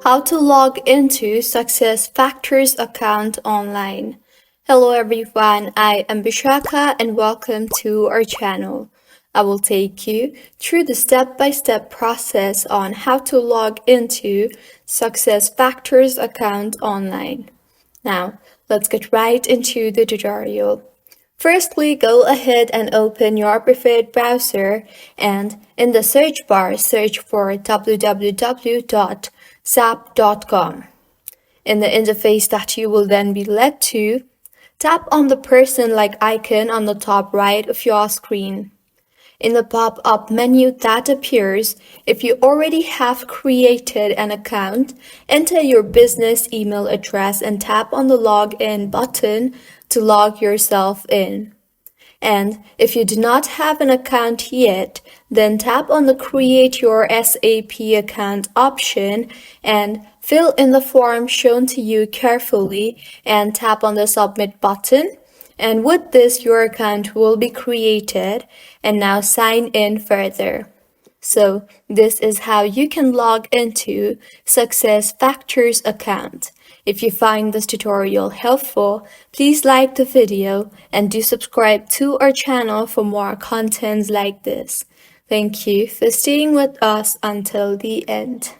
How to log into SuccessFactors account online. Hello everyone, I am Bishaka and welcome to our channel. I will take you through the step-by-step process on how to log into SuccessFactors account online. Now, let's get right into the tutorial. Firstly, go ahead and open your preferred browser and in the search bar, search for www.sap.com. In the interface that you will then be led to, tap on the person-like icon on the top right of your screen. In the pop-up menu that appears, if you already have created an account, enter your business email address and tap on the login button to log yourself in. And if you do not have an account yet, then tap on the Create Your SAP Account option and fill in the form shown to you carefully and tap on the Submit button. And with this, your account will be created, and now sign in further. So this is how you can log into SuccessFactors account. If you find this tutorial helpful, please like the video and do subscribe to our channel for more contents like this. Thank you for staying with us until the end.